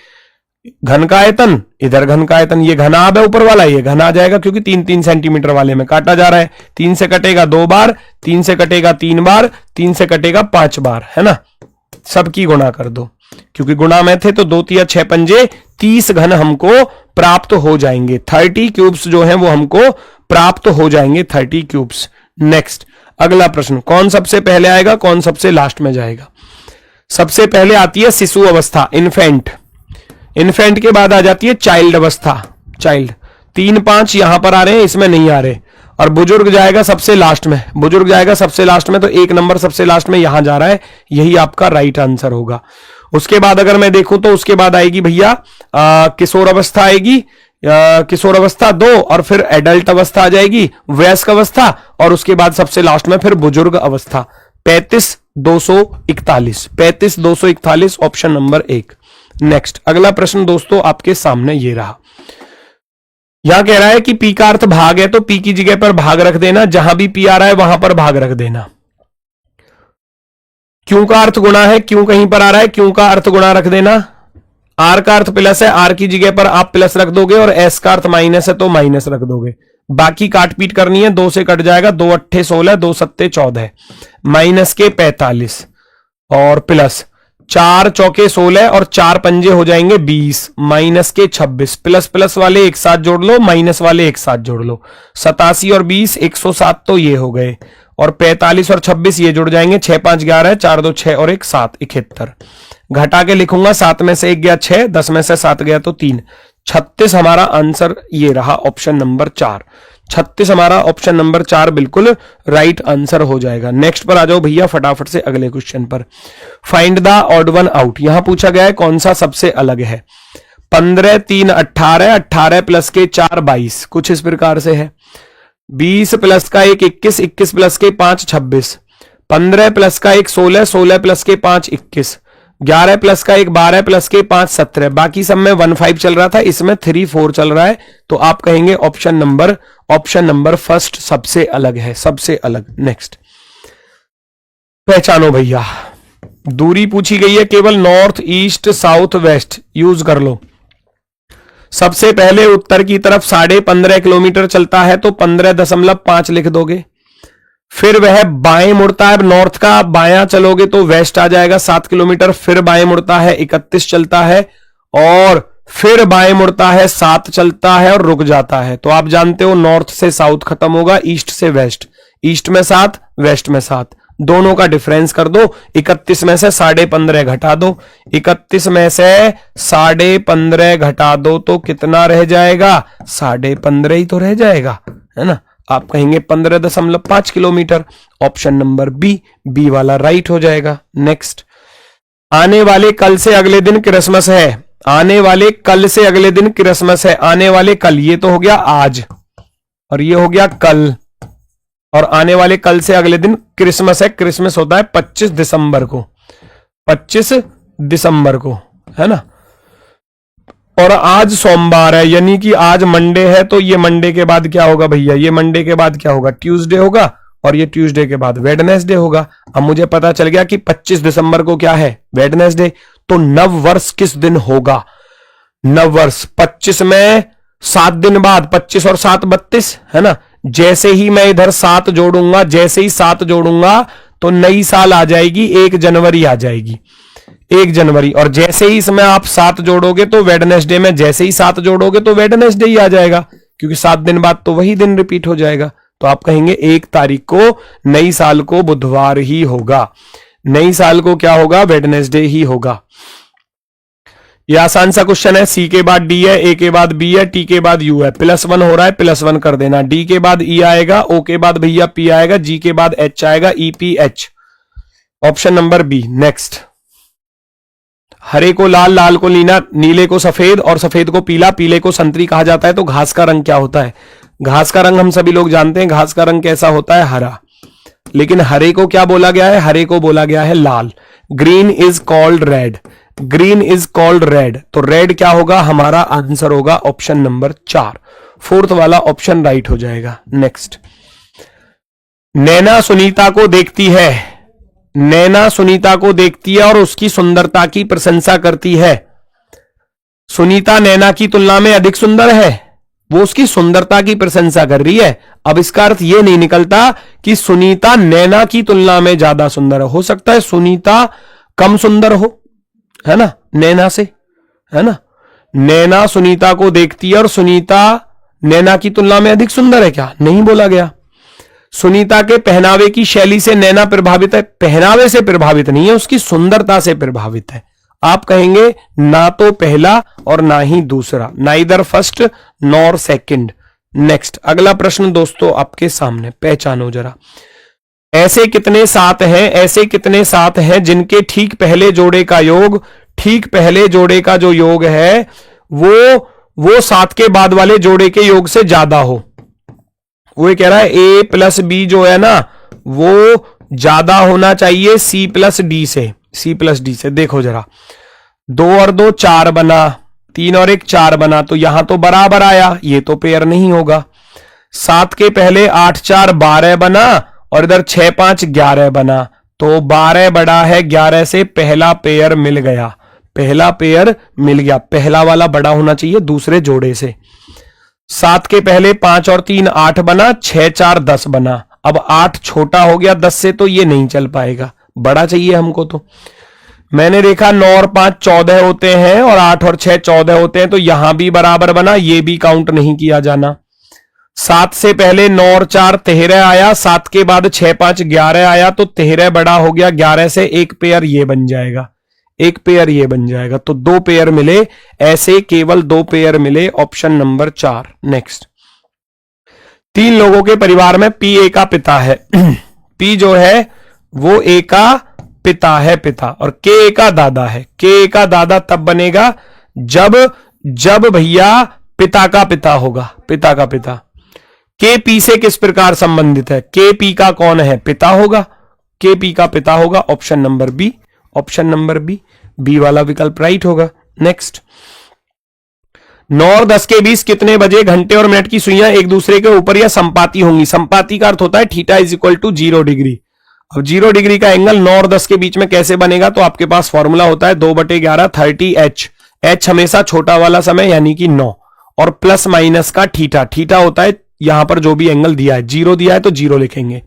घन का आयतन, इधर घन का आयतन, ये घनाभ है ऊपर वाला, ये घन आ जाएगा क्योंकि 3-3 सेंटीमीटर वाले में काटा जा रहा है। 3 से कटेगा 2 बार, 3 से कटेगा 3 बार, 3 से कटेगा 5 बार, है ना। सबकी गुणा कर दो, क्योंकि गुणा में थे तो 2 तिया 6 पंजे 30 घन हमको प्राप्त हो जाएंगे। 30 क्यूब्स जो हैं वो हमको प्राप्त हो जाएंगे, 30 क्यूब्स। नेक्स्ट, अगला प्रश्न, कौन सबसे पहले आएगा, कौन सबसे लास्ट में जाएगा? सबसे पहले आती है शिशु अवस्था, इन्फेंट। इन्फेंट के बाद आ जाती है चाइल्ड अवस्था, चाइल्ड। 3-5 यहां पर आ रहे हैं, इसमें नहीं आ रहे। और बुजुर्ग जाएगा सबसे लास्ट में, बुजुर्ग जाएगा सबसे लास्ट में, तो 1 नंबर सबसे लास्ट में यहां जा रहा है, यही आपका राइट आंसर होगा। उसके बाद अगर मैं देखूं तो उसके बाद आएगी भैया किशोर अवस्था आएगी, किशोर अवस्था 2, और फिर एडल्ट अवस्था आ जाएगी, वयस्क अवस्था, और उसके बाद सबसे लास्ट में फिर बुजुर्ग अवस्था। 35-241, 35-241 ऑप्शन नंबर 1। नेक्स्ट, अगला प्रश्न दोस्तों आपके सामने ये रहा। यहां कह रहा है कि पी का अर्थ भाग है तो पी की जगह पर भाग रख देना, जहां भी पी आ रहा है वहां पर भाग रख देना। क्यों का अर्थ गुणा है, क्यों कहीं पर आ रहा है, क्यों का अर्थ गुणा रख देना। आर का अर्थ प्लस है, आर की जगह पर आप प्लस रख दोगे, और एस का अर्थ माइनस है तो माइनस रख दोगे। बाकी काट पीट करनी है, 2 से कट जाएगा, 2 अट्ठे 16, 2 सत्ते 14, माइनस के 45 और प्लस 4 चौके 16 और 4 पंजे हो जाएंगे 20, माइनस के 26। प्लस प्लस वाले एक साथ जोड़ लो, माइनस वाले एक साथ जोड़ लो। 87 और 20 107 तो ये हो गए, और 45 और 26 ये जुड़ जाएंगे, 6 5 11, 4 2 6 और 1 7, 71। घटा के लिखूंगा, 7 में से 1 गया 6, 10 में से 7 गया तो 3, 36 हमारा आंसर ये रहा, ऑप्शन नंबर 4। 36 हमारा ऑप्शन नंबर 4 बिल्कुल राइट आंसर हो जाएगा। नेक्स्ट पर आ जाओ भैया फटाफट से अगले क्वेश्चन पर। Find the odd one out. यहां पूछा गया है कौन सा सबसे अलग है। 15 3 18, 18 प्लस के 4 22, कुछ इस प्रकार से है। 20 प्लस का 1 21, 21 प्लस के 5 26, 15 प्लस का 1 16, 16 प्लस के 5 21, 11 प्लस का 1 12 प्लस के 5 17। बाकी सब में 1 5 चल रहा था, इसमें 3 4 चल रहा है, तो आप कहेंगे ऑप्शन नंबर फर्स्ट सबसे अलग है, सबसे अलग। नेक्स्ट, पहचानो भैया। दूरी पूछी गई है केवल north east south west, use कर लो। सबसे पहले उत्तर की तरफ 15.5 किलोमीटर चलता है तो 15.5 लिख दोगे। फिर वह बाएं मुड़ता है, नॉर्थ का बायां चलोगे तो वेस्ट आ जाएगा 7 किलोमीटर। फिर बाएं मुड़ता है 31 चलता है, और फिर बाएं मुड़ता है 7 चलता है और रुक जाता है। तो आप जानते हो नॉर्थ से साउथ खत्म होगा, ईस्ट से वेस्ट, ईस्ट में 7 वेस्ट में 7, दोनों का डिफरेंस कर दो। 31 में से 15.5 घटा दो, 31 में से 15.5 घटा दो तो कितना रह जाएगा, 15.5 ही तो रह जाएगा, है ना। आप कहेंगे 15.5 किलोमीटर, ऑप्शन नंबर बी वाला राइट हो जाएगा। नेक्स्ट, आने वाले कल से अगले दिन क्रिसमस है। आने वाले कल से अगले दिन क्रिसमस है, आने वाले कल, ये तो हो गया आज और ये हो गया कल। और आने वाले कल से अगले दिन क्रिसमस है। क्रिसमस होता है 25 दिसंबर को, 25 दिसंबर को, है ना। और आज सोमवार है, यानी कि आज मंडे है, तो ये मंडे के बाद क्या होगा भैया, ये मंडे के बाद क्या होगा, ट्यूसडे होगा, और ये ट्यूसडे के बाद वेडनेसडे होगा। अब मुझे पता चल गया कि 25 दिसंबर को क्या है, वेडनेसडे। तो नव वर्ष किस दिन होगा, नव वर्ष 25 में 7 दिन बाद, 25 और 7 32, है ना। जैसे ही मैं इधर 7 जोड़ूंगा, जैसे ही 7 जोड़ूंगा तो नई साल आ जाएगी, 1 जनवरी आ जाएगी, 1 जनवरी। और जैसे ही इसमें आप 7 जोड़ोगे तो वेडनेसडे में, जैसे ही 7 जोड़ोगे तो वेडनेसडे ही आ जाएगा, क्योंकि 7 दिन बाद तो वही दिन रिपीट हो जाएगा। तो आप कहेंगे 1 तारीख को नई साल को बुधवार ही होगा, नई साल को क्या होगा, वेडनेसडे ही होगा। ये आसान सा क्वेश्चन है। सी के बाद डी है, ए के बाद बी है, टी के बाद यू है, +1 हो रहा है, +1 कर देना। डी के बाद ई आएगा, ओ के बाद भैया पी आएगा, जी के बाद एच आएगा, E P H, option number B. Next, हरे को लाल, लाल को नीला, नीले को सफेद और सफेद को पीला, पीले को संतरी कहा जाता है। तो घास का रंग क्या होता है, घास का रंग हम सभी लोग जानते हैं, घास का रंग कैसा होता है, हरा। लेकिन हरे को क्या बोला गया है, हरे को बोला गया है लाल। Green is called red, green is called red. तो रेड क्या होगा, हमारा आंसर होगा ऑप्शन नंबर 4, 4th वाला ऑप्शन राइट हो जाएगा। नेक्स्ट, नैना सुनीता को देखती है, नैना सुनीता को देखती है और उसकी सुंदरता की प्रशंसा करती है। सुनीता नैना की तुलना में अधिक सुंदर है, वो उसकी सुंदरता की प्रशंसा कर रही है। अब इसका अर्थ यह नहीं निकलता कि सुनीता नैना की तुलना में ज्यादा सुंदर हो सकता है सुनीता कम सुंदर हो, है ना, नैना से, है ना। नैना सुनीता को देखती है और सुनीता नैना की तुलना में अधिक सुंदर है, क्या नहीं बोला गया। सुनीता के पहनावे की शैली से नैना प्रभावित है, पहनावे से प्रभावित नहीं है, उसकी सुंदरता से प्रभावित है। आप कहेंगे ना तो पहला और ना ही दूसरा, neither first nor second. Next, अगला प्रश्न दोस्तों आपके सामने, पहचानो जरा। ऐसे कितने 7 हैं, ऐसे कितने 7 हैं जिनके ठीक पहले जोड़े का योग, ठीक पहले जोड़े का जो योग है वो 7 के बाद वाले जोड़े के योग से ज्यादा हो। वो ये कह रहा है ए प्लस बी जो है ना वो ज्यादा होना चाहिए सी प्लस डी से, सी प्लस डी से। देखो जरा, 2 और 2 4 बना, 3 और 1 4 बना, तो यहां तो बराबर आया, ये तो पेयर नहीं होगा। 7 के पहले 8 4 12 बना और इधर 6 5 11 बना, तो 12 बड़ा है 11 से, पहला पेयर मिल गया, पहला पेयर मिल गया, पहला वाला बड़ा होना चाहिए दूसरे जोड़े से। 7 के पहले 5 और 3 8 बना, 6 4 10 बना। अब 8 छोटा हो गया 10 से, तो ये नहीं चल पाएगा, बड़ा चाहिए हमको। तो मैंने देखा 9 और 5 14 होते हैं और 8 और 6 14 होते हैं, तो यहां भी बराबर बना, ये भी काउंट नहीं किया जाना। 7 से पहले 9 और 4 13 आया, 7 के बाद 6 5 11 आया, तो 13 बड़ा हो गया 11 से, एक पेयर ये बन जाएगा, एक पेयर ये बन जाएगा। तो 2 पेयर मिले, ऐसे केवल 2 पेयर मिले, ऑप्शन नंबर 4। नेक्स्ट, 3 लोगों के परिवार में पी ए का पिता है, पी जो है वो ए का पिता है, पिता, और के ए का दादा है। के ए का दादा तब बनेगा जब भैया पिता का पिता होगा, पिता का पिता। के पी से किस प्रकार संबंधित है, के पी का कौन है, पिता होगा, के पी का पिता होगा, option number B, option number B, B वाला विकल्प राइट होगा। नेक्स्ट, 9 और 10 के बीच कितने बजे घंटे और मिनट की सुइयां एक दूसरे के ऊपर या संपाती होंगी। संपाती का अर्थ होता है theta is equal to 0 degree. अब 0 डिग्री का एंगल 9 और 10 के बीच में कैसे बनेगा, तो आपके पास फॉर्मूला होता है 2/11 30h, h हमेशा छोटा वाला समय यानी कि 9, और प्लस माइनस का थीटा, थीटा होता है यहां पर जो भी एंगल दिया है, 0 दिया है तो 0 लिखेंगे।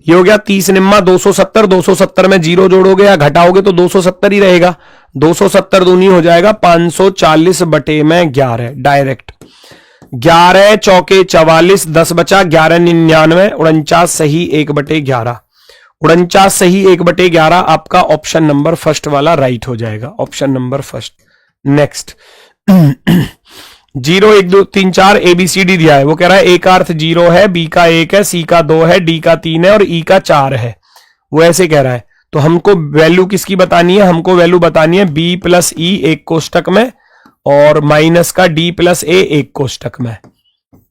ये हो गया 30 निम्मा 270, 270 में 0 जोड़ोगे या घटाओगे तो 270 ही रहेगा, 270 दूनी हो जाएगा 540/11 डायरेक्ट। 11 चौके 44, 10 बचा, 11 99, 49 सही 1/11, 49 सही 1/11 आपका ऑप्शन नंबर फर्स्ट वाला राइट हो जाएगा, option number first. Next, 0 1 2 3 4 ABCD दिया है, वो कह रहा है ए का अर्थ 0 है, बी का 1 है, सी का 2 है, डी का 3 है और ई का 4 है, वो ऐसे कह रहा है। तो हमको वैल्यू किसकी बतानी है, हमको वैल्यू बतानी है बी प्लस ई एक कोष्टक में और माइनस का डी प्लस ए एक कोष्टक में,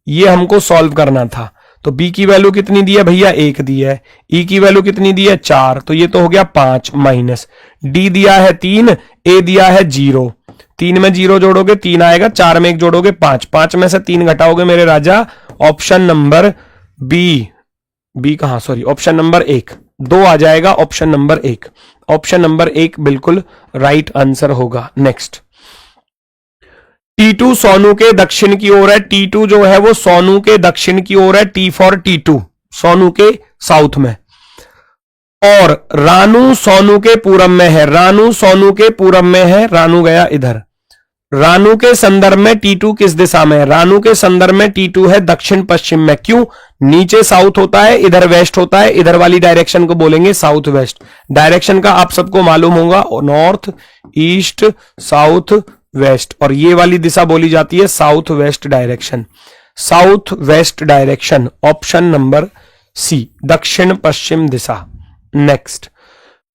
ये हमको सॉल्व करना था। तो बी की वैल्यू कितनी दी है भैया 1 दी है, ई की वैल्यू कितनी दी है 4, तो ये तो हो गया 5 माइनस, डी दिया है 3, ए दिया है 0, 3 में 0 जोड़ोगे 3 आएगा, 4 में 1 जोड़ोगे 5, 5 में से 3 घटाओगे मेरे राजा, ऑप्शन नंबर बी कहां, सॉरी ऑप्शन नंबर 1 2 आ जाएगा, ऑप्शन नंबर 1, ऑप्शन नंबर 1 बिल्कुल राइट आंसर होगा। नेक्स्ट, T2 सोनू के दक्षिण की ओर है, T2 जो है वो सोनू के दक्षिण की ओर है, T फॉर T2 सोनू के साउथ में, और रानू सोनू के पूरब में है, रानू सोनू के पूरब में है, रानू गया इधर, रानू के संदर्भ में T2 किस दिशा में है, रानू के संदर्भ में T2 है दक्षिण पश्चिम में, क्यों, नीचे साउथ होता है, इधर वेस्ट होता है, इधर वाली डायरेक्शन को बोलेंगे साउथ वेस्ट, डायरेक्शन का आप सबको मालूम होगा, नॉर्थ ईस्ट साउथ वेस्ट, और ये वाली दिशा बोली जाती है south west direction, south west direction, option number C दक्षिण पश्चिम दिशा। Next,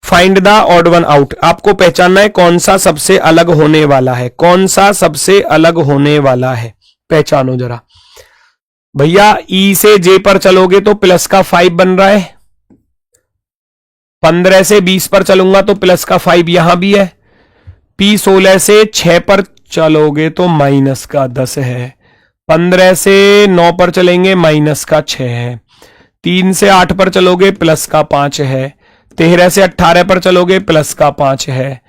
find the odd one out, आपको पहचानना है कौन सा सबसे अलग होने वाला है, कौन सा सबसे अलग होने वाला है, पहचानो जरा भैया। ई से जे पर चलोगे तो प्लस का 5 बन रहा है, 15 से 20 पर चलूंगा तो प्लस का 5 यहां भी है, पी 16 से 6 पर चलोगे तो माइनस का 10 है, 15 से 9 पर चलेंगे माइनस का 6 है, 3 से 8 पर चलोगे प्लस का 5 है, 13 से 18 पर चलोगे प्लस का 5 है,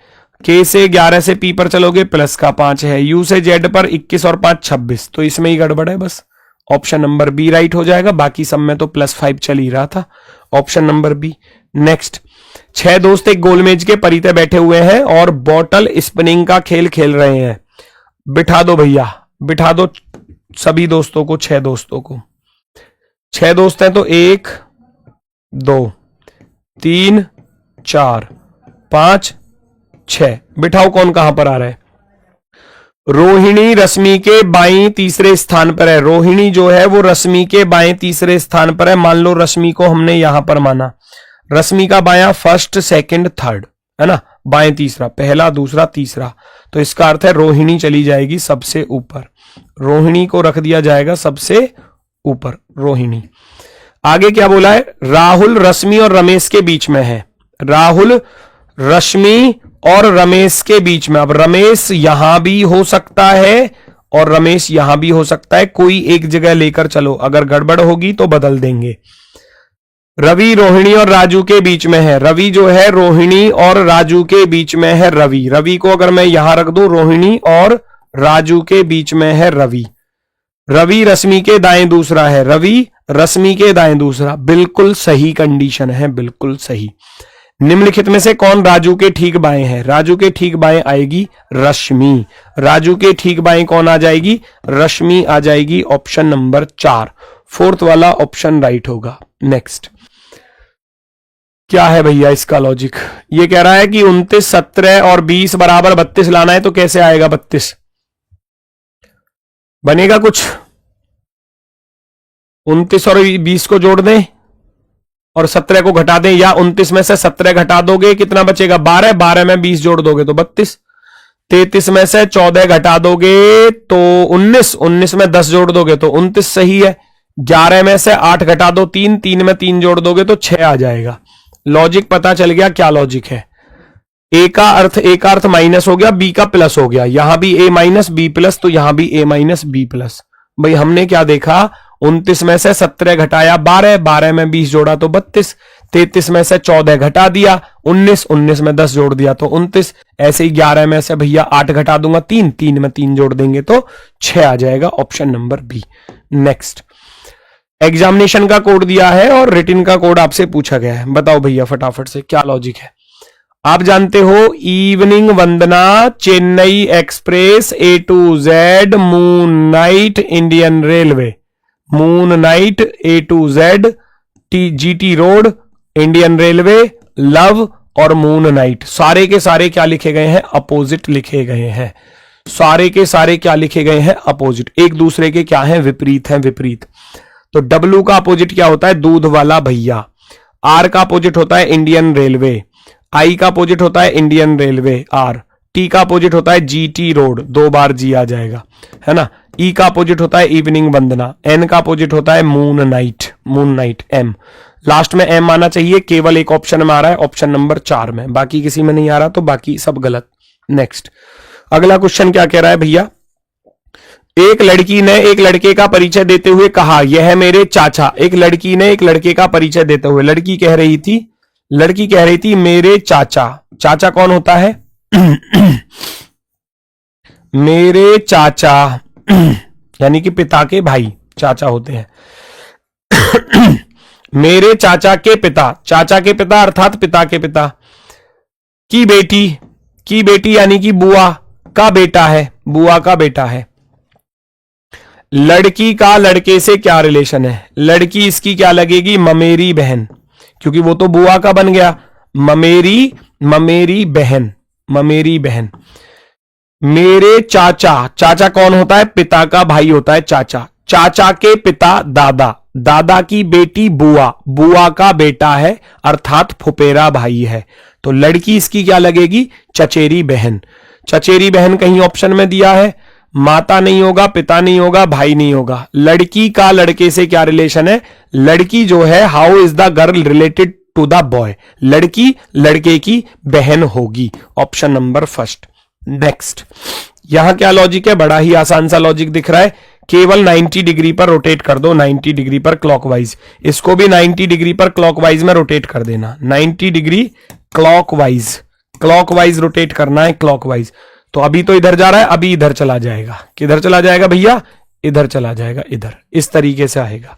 के से 11 से पी पर चलोगे प्लस का 5 है, यू से जेड पर 21 और 5 26, तो इसमें ही गड़बड़ है, बस ऑप्शन नंबर बी राइट हो जाएगा, बाकी सब में तो प्लस 5 चल ही रहा था, ऑप्शन नंबर बी। नेक्स्ट, 6 दोस्त एक गोलमेज के परिते बैठे हुए हैं और बॉटल स्पिनिंग का खेल खेल रहे हैं, बिठा दो भैया, बिठा दो सभी दोस्तों को, 6 दोस्तों को, 6 दोस्त हैं तो 1 2 3 4 5 6, बिठाओ, कौन कहां पर आ रहा है, रोहिणी रश्मि के बाईं तीसरे स्थान पर है, रोहिणी जो है वो रश्मि के बाएं तीसरे स्थान पर है, मान लो रश्मि को हमने यहां पर माना, रश्मि का बायां फर्स्ट सेकंड थर्ड है ना, बाएं तीसरा, पहला दूसरा तीसरा, तो इसका अर्थ है रोहिणी चली जाएगी सबसे ऊपर, रोहिणी को रख दिया जाएगा सबसे ऊपर, रोहिणी। आगे क्या बोला है, राहुल रश्मि और रमेश के बीच में है, राहुल रश्मि और रमेश के बीच में, अब रमेश यहां भी हो सकता है और रमेश यहां भी हो सकता है, कोई एक जगह लेकर चलो, अगर गड़बड़ होगी तो बदल देंगे। रवि रोहिणी और राजू के बीच में है, रवि जो है रोहिणी और राजू के बीच में है, रवि, रवि को अगर मैं यहां रख दूं, रोहिणी और राजू के बीच में है रवि, रवि रश्मि के दाएं दूसरा है, रवि रश्मि के दाएं दूसरा, बिल्कुल सही कंडीशन है, बिल्कुल सही। निम्नलिखित में से कौन राजू के ठीक बाएं है, राजू के ठीक बाएं आएगी रश्मि, राजू के ठीक बाएं कौन आ जाएगी, रश्मि आ जाएगी, ऑप्शन नंबर 4, फोर्थ वाला ऑप्शन राइट होगा। नेक्स्ट, क्या है भैया इसका लॉजिक, ये कह रहा है कि 29 17 और 20 बराबर 32 लाना है, तो कैसे आएगा 32, बनेगा कुछ, 29 और 20 को जोड़ दें और 17 को घटा दें, या 29 में से 17 घटा दोगे कितना बचेगा 12, 12 में 20 जोड़ दोगे तो 32, 33 में से 14 घटा दोगे तो 19, 19 में 10 जोड़ दोगे तो 29 सही है, 11 में से 8 घटा दो 3, 3 में 3 जोड़ दोगे तो 6 आ जाएगा। लॉजिक पता चल गया क्या लॉजिक है, ए का अर्थ माइनस हो गया, बी का प्लस हो गया, यहां भी ए माइनस बी प्लस, तो यहां भी ए माइनस बी प्लस। भाई हमने क्या देखा, 29 में से 17 घटाया 12, 12 में 20 जोड़ा तो 32, 33 में से 14 घटा दिया 19, 19 में 10 जोड़ दिया तो 29, ऐसे ही 11 में से भैया 8 घटा दूंगा 3, 3 में 3 जोड़ देंगे तो 6 आ जाएगा, option number B. Next, examination का कोड दिया है और रिटन का कोड आपसे पूछा गया है, बताओ भैया फटाफट से क्या लॉजिक है। आप जानते हो evening Vandana, Chennai express, A to Z, moon night, Indian railway, moon night, A to Z, GT road, Indian railway, love और मून नाइट, सारे के सारे क्या लिखे गए हैं, अपोजिट लिखे गए हैं, सारे के सारे क्या लिखे गए हैं, अपोजिट, एक दूसरे के क्या है, विपरीत हैं, विपरीत। तो डब्ल्यू का अपोजिट क्या होता है, दूध वाला भैया, आर का अपोजिट होता है इंडियन रेलवे, आई का अपोजिट होता है इंडियन रेलवे आर, टी का अपोजिट होता है जीटी रोड, 2 बार जी आ जाएगा है ना, ई का अपोजिट होता है इवनिंग वंदना, एन का अपोजिट होता है moon night. Moon night, M last में एम आना चाहिए, केवल एक ऑप्शन में आ रहा है, ऑप्शन नंबर 4 में, बाकी किसी में नहीं आ रहा, तो बाकी सब गलत। नेक्स्ट अगला क्वेश्चन क्या कह रहा है भैया, एक लड़की ने एक लड़के का परिचय देते हुए कहा यह मेरे चाचा। एक लड़की ने एक लड़के का परिचय देते हुए, लड़की कह रही थी मेरे चाचा। चाचा कौन होता है? मेरे चाचा यानी कि पिता के भाई चाचा होते हैं। मेरे चाचा के पिता अर्थात पिता के पिता की बेटी यानी कि बुआ का बेटा है। लड़की का लड़के से क्या रिलेशन है? लड़की इसकी क्या लगेगी? ममेरी बहन, क्योंकि वो तो बुआ का बन गया। ममेरी बहन। मेरे चाचा कौन होता है? पिता का भाई होता है चाचा। चाचा के पिता दादा की बेटी बुआ का बेटा है अर्थात फुफेरा भाई है। तो लड़की इसकी क्या लगेगी? चचेरी बहन। चचेरी बहन कहीं ऑप्शन में दिया है, माता नहीं होगा, पिता नहीं होगा, भाई नहीं होगा। लड़की का लड़के से क्या रिलेशन है? लड़की जो है, how is the girl related to the boy? लड़की लड़के की बहन होगी, ऑप्शन नंबर फर्स्ट। नेक्स्ट यहां क्या लॉजिक है? बड़ा ही आसान सा लॉजिक दिख रहा है, केवल 90 डिग्री पर रोटेट कर दो, 90 डिग्री पर क्लॉकवाइज। इसको भी 90 डिग्री पर क्लॉकवाइज में रोटेट कर देना, 90 डिग्री क्लॉकवाइज रोटेट करना है, क्लॉकवाइज। तो अभी तो इधर जा रहा है, अभी इधर चला जाएगा। किधर चला जाएगा भैया? इधर चला जाएगा, इधर। इस तरीके से आएगा,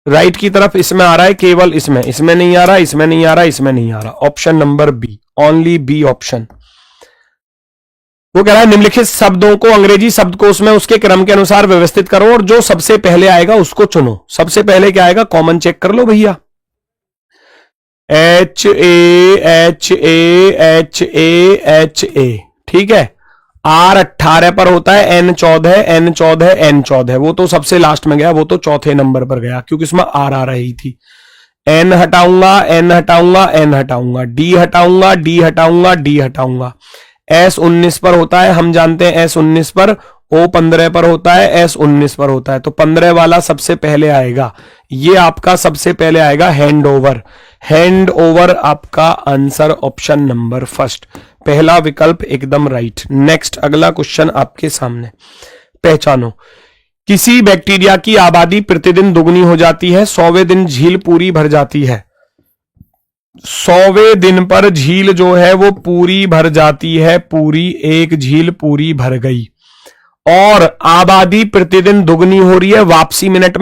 राइट की तरफ इसमें आ रहा है, केवल इसमें नहीं आ रहा, इसमें नहीं आ रहा, इसमें नहीं आ रहा। Option number B, only B option. वो कह रहा है निम्नलिखित शब्दों को अंग्रेजी शब्दकोश में उसके क्रम के अनुसार व्यवस्थित करो और जो सबसे पहले आएगा उसको चुनो। सबसे पहले क्या आएगा? कॉमन चेक कर लो भैया। HA, ठीक है। R 18 पर होता है, N 14, वो तो सबसे लास्ट में गया, वो तो चौथे नंबर पर गया क्योंकि इसमें R आ रही थी। N हटाऊंगा, D हटाऊंगा। S 19 पर होता है, हम जानते हैं S 19 पर, O 15 पर होता है, S 19 पर होता है, तो 15 वाला सबसे पहले आएगा। ये आपका सबसे पहले आएगा हैंड ओवर आपका आंसर ऑप्शन नंबर फर्स्ट, पहला विकल्प एकदम राइट। नेक्स्ट अगला क्वेश्चन आपके सामने, पहचानो। किसी बैक्टीरिया की आबादी प्रतिदिन दुगनी हो जाती है, 100वें दिन झील पूरी भर जाती है। 100वें दिन पर झील जो है वो पूरी भर जाती है, पूरी एक झील पूरी भर गई। और आबादी प्रतिदिन दुगनी हो रही है, वापसी मिनट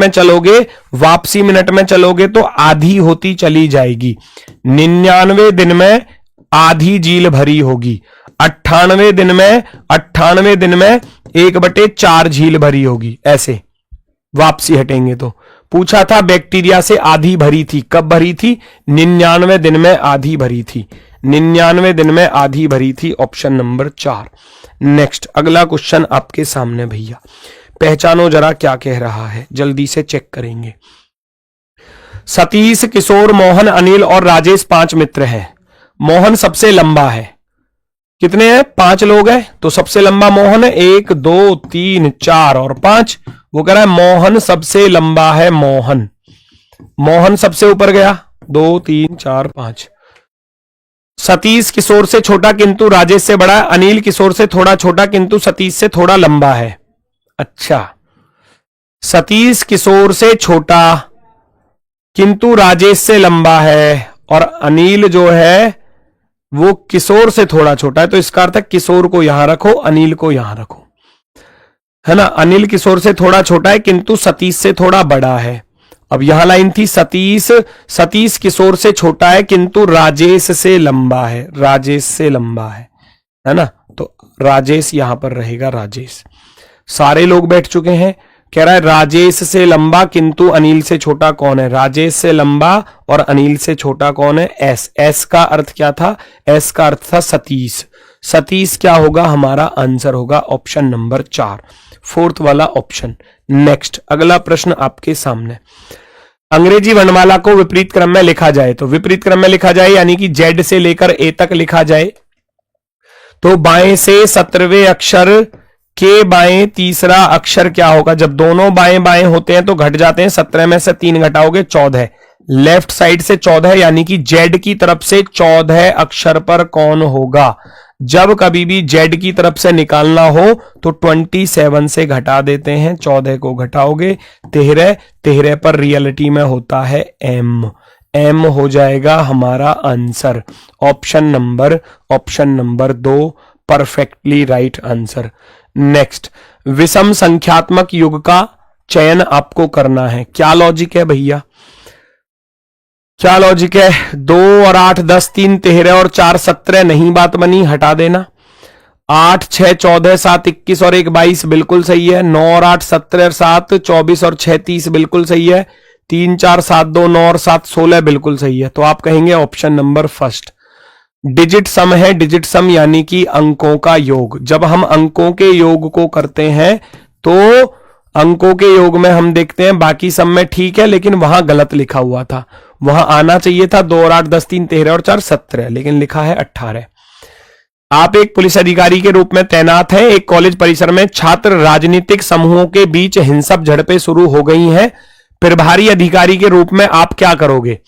में चलोगे तो आधी होती चली जाएगी। 99 दिन में आधी झील भरी होगी, 98 दिन में 1/4 झील भरी होगी। ऐसे वापसी हटेंगे तो पूछा था बैक्टीरिया से आधी भरी थी, कब भरी थी? 99 दिन में आधी भरी थी, 99 दिन में आधी भरी थी, ऑप्शन नंबर 4। नेक्स्ट अगला क्वेश्चन आपके सामने भैया, पहचानो जरा क्या कह रहा है, जल्दी से चेक करेंगे। सतीश, किशोर, मोहन, अनिल और राजेश 5 मित्र हैं। मोहन सबसे लंबा है, कितने हैं? 5 लोग हैं, तो सबसे लंबा मोहन है, 1 2 3 4 और 5। वो कह रहा है मोहन सबसे लंबा है, मोहन सबसे ऊपर गया, 2 3 4 5। सतीश किशोर से छोटा किंतु राजेश से बड़ा है। अनिल किशोर से थोड़ा छोटा किंतु सतीश से थोड़ा लंबा है। अच्छा, सतीश किशोर से छोटा किंतु राजेश से लंबा है और अनिल जो है वो किशोर से थोड़ा छोटा है, तो इसका अर्थ है किशोर को यहां रखो, अनिल को यहां रखो, है ना। अनिल किशोर से थोड़ा छोटा है किंतु सतीश से थोड़ा बड़ा है। अब यहां लाइन थी सतीश किशोर से छोटा है किंतु राजेश से लंबा है, है ना। तो राजेश यहां पर रहेगा, राजेश। सारे लोग बैठ चुके हैं, कह रहा है राजेश से लंबा किंतु अनिल से छोटा कौन है? राजेश से लंबा और अनिल से छोटा कौन है? एस का अर्थ क्या था? एस का अर्थ था सतीश क्या होगा? हमारा आंसर होगा ऑप्शन नंबर 4, फोर्थ वाला ऑप्शन। नेक्स्ट अगला प्रश्न आपके सामने, अंग्रेजी वर्णमाला को विपरीत क्रम में लिखा जाए, तो विपरीत क्रम में लिखा जाए यानी कि जेड से लेकर ए तक लिखा जाए, तो बाएं से 17वें अक्षर के बाएं तीसरा अक्षर क्या होगा? जब दोनों बाएं बाएं होते हैं तो घट जाते हैं, 17 में से 3 घटाओगे 14। लेफ्ट साइड से 14 यानी कि जेड की तरफ से 14 अक्षर पर कौन होगा? जब कभी भी जेड की तरफ से निकालना हो तो 27 से घटा देते हैं, 14 को घटाओगे 13, 13 पर रियलिटी में होता है एम हो जाएगा हमारा answer. Option number 2 perfectly right answer. Next, विषम संख्यात्मक युग का चयन आपको करना है। क्या लॉजिक है भैया? क्या लॉजिक है? 2 और 8 10 3 13 और 4 17 नहीं बात बनी, हटा देना। 8 6 14 7 21 और 1 22 बिल्कुल सही है। 9 और 8 17 और 7 24 और 6 30 बिल्कुल सही है। 3 4 7 2 9 और 7 16 बिल्कुल सही है। तो आप कहेंगे ऑप्शन नंबर फर्स्ट। डिजिट सम है, डिजिट सम यानी कि अंकों का योग। जब हम अंकों के योग को करते हैं तो अंकों के योग में हम देखते हैं बाकी सब में ठीक है, लेकिन वहां गलत लिखा हुआ था। वहां आना चाहिए था 2 और 8 10 3 13 और 4 17, लेकिन लिखा है 18। आप एक पुलिस अधिकारी के रूप में तैनात हैं। एक कॉलेज परिसर में छात्र राजनीतिक समूहों के बीच हिंसक झड़पें शुरू हो गई हैं। प्रभारी अधिकारी के रूप में आप क्या करोगे?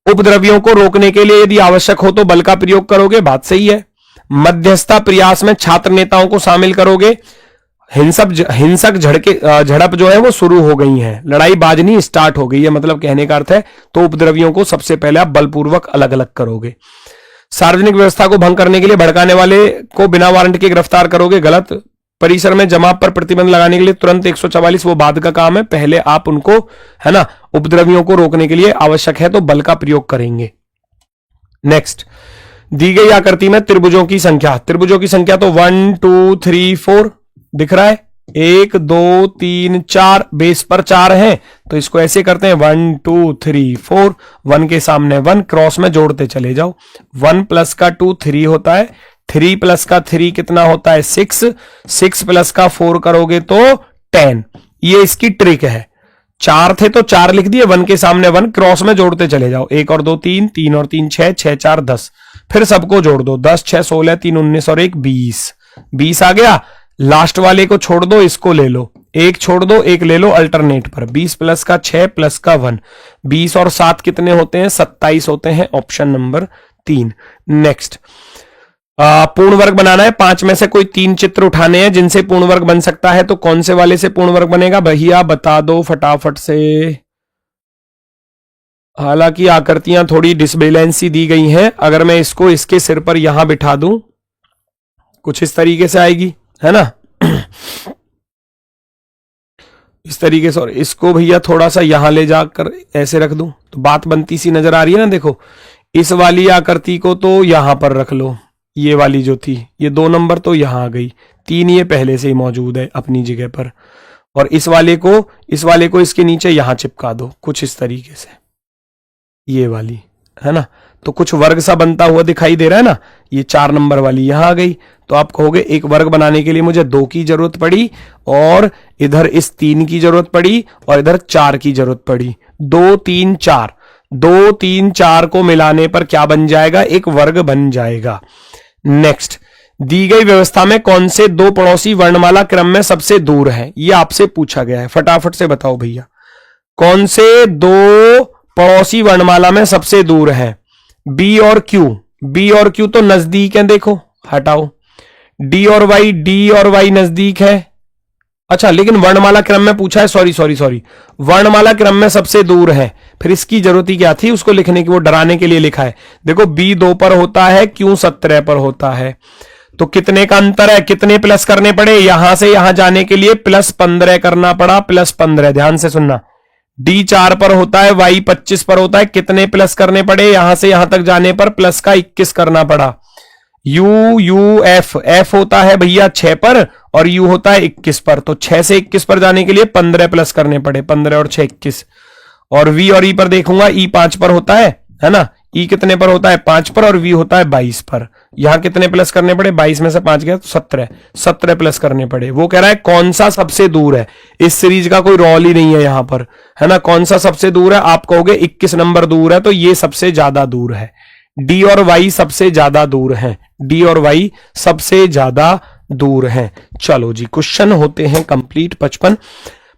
उपद्रवियों को रोकने के लिए यदि आवश्यक हो तो बल का प्रयोग करोगे, बात सही है। मध्यस्थता प्रयास में छात्र नेताओं को शामिल करोगे। हिंसक झड़प जो है वो शुरू हो गई है, लड़ाई बाजनी स्टार्ट हो गई है, मतलब कहने का अर्थ है तो उपद्रवियों को सबसे पहले आप बलपूर्वक अलग अलग करोगे। सार्वजनिक व्यवस्था को भंग करने के लिए भड़काने वाले को बिना वारंट के गिरफ्तार करोगे, गलत। परिसर में जमाव पर प्रतिबंध लगाने के लिए तुरंत 144 वो बाद का काम है, पहले आप उनको, है ना, उपद्रवियों को रोकने के लिए आवश्यक है तो बल का प्रयोग करेंगे। नेक्स्ट, दी गई आकृति में त्रिभुजों की संख्या। त्रिभुजों की संख्या तो 1 2 3 4 दिख रहा है। 1 2 3 4 बेस पर 4 हैं, तो इसको ऐसे करते हैं 1 2 3 4, 1 के सामने 1, क्रॉस में जोड़ते चले जाओ। 1 प्लस का 2 3 होता है, 3 प्लस का 3 कितना होता है? 6, 6 प्लस का 4 करोगे तो 10। ये इसकी ट्रिक है। 4 थे तो 4 लिख दिए, 1 के सामने 1, क्रॉस में जोड़ते चले जाओ। 1 और 2 3, 3 और 3 6, 6 4 10, फिर सबको जोड़ दो। 10 6 16, 3 19 और 1 20, 20 आ गया। लास्ट वाले को छोड़ दो, इसको ले लो, एक छोड़ दो एक ले लो अल्टरनेट पर। 20 प्लस का 6 प्लस का 1, 20 और 7 कितने होते हैं? 27 होते हैं। Option number 3। नेक्स्ट, पूर्ण वर्ग बनाना है। 5 में से कोई 3 चित्र उठाने हैं जिनसे पूर्ण वर्ग बन सकता है, तो कौन से वाले से पूर्ण वर्ग बनेगा भैया? बता दो फटाफट से। हालांकि आकृतियां थोड़ी डिसबैलेंसी दी गई हैं, अगर मैं इसको इसके सिर पर यहां बिठा दूं कुछ इस तरीके से आएगी, है ना, इस तरीके से। और इसको भैया थोड़ा सा यहां ले जाकर ऐसे रख दूं तो बात बनती सी नजर आ रही है ना। देखो, इस वाली आकृति को तो यहां पर रख लो, ये वाली जो थी, ये 2 नंबर तो यहां आ गई, 3 ये पहले से ही मौजूद है अपनी जगह पर, और इस वाले को इसके नीचे यहां चिपका दो कुछ इस तरीके से, ये वाली, है ना। तो कुछ वर्ग सा बनता हुआ दिखाई दे रहा है ना। ये 4 नंबर वाली यहां आ गई, तो आप कहोगे एक वर्ग बनाने के लिए मुझे 2 की जरूरत पड़ी, और इधर इस 3 की जरूरत पड़ी, और इधर 4 की जरूरत पड़ी। 2 3 4, 2 3 4 को मिलाने पर क्या बन जाएगा? एक वर्ग बन जाएगा। नेक्स्ट, दी गई व्यवस्था में कौन से 2 पड़ोसी वर्णमाला क्रम में सबसे दूर हैं? ये आपसे पूछा गया है, फटाफट से बताओ भैया। कौन से 2 पड़ोसी वर्णमाला में सबसे दूर हैं? बी और क्यू। बी और क्यू तो नजदीक हैं, देखो हटाओ। डी और वाई नजदीक है। अच्छा, लेकिन वर्णमाला क्रम में पूछा है, सॉरी, वर्णमाला क्रम में सबसे दूर है, फिर इसकी जरूरत ही क्या थी उसको लिखने की? वो डराने के लिए लिखा है। देखो, बी 2 पर होता है, क्यू 17 पर होता है, तो कितने का अंतर है? कितने प्लस करने पड़े? यहां से यहां जाने के लिए प्लस 15 करना पड़ा, प्लस 15। ध्यान से सुनना, डी 4 पर होता है, वाई 25 पर होता है, कितने प्लस करने पड़े? यहां से यहां तक जाने पर प्लस का 21 करना पड़ा। एफ होता है भैया 6 पर, और यू होता है 21 पर, तो 6 से 21 पर जाने के लिए 15 प्लस करने पड़े, 15 और 6 21। और वी और ई पर देखूंगा, ई 5 पर होता है ना। ई कितने पर होता है? 5 पर, और वी होता है 22 पर। यहां कितने प्लस करने पड़े? 22 में से 5 गया तो 17 प्लस करने पड़े। वो कह रहा है कौन सा सबसे दूर है। इस सीरीज का कोई रोल ही नहीं है यहां पर, है ना। कौन सा सबसे दूर है? आप कहोगे 21 नंबर दूर है, तो ये सबसे ज्यादा दूर है। डी और वाई सबसे ज्यादा दूर है, डी और वाई सबसे ज्यादा दूर हैं। चलो जी, क्वेश्चन होते हैं कंप्लीट 55।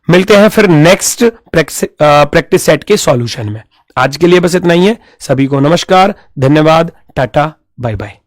मिलते हैं फिर नेक्स्ट प्रैक्टिस सेट के सॉल्यूशन में। आज के लिए बस इतना ही है। सभी को नमस्कार, धन्यवाद, टाटा, बाय बाय।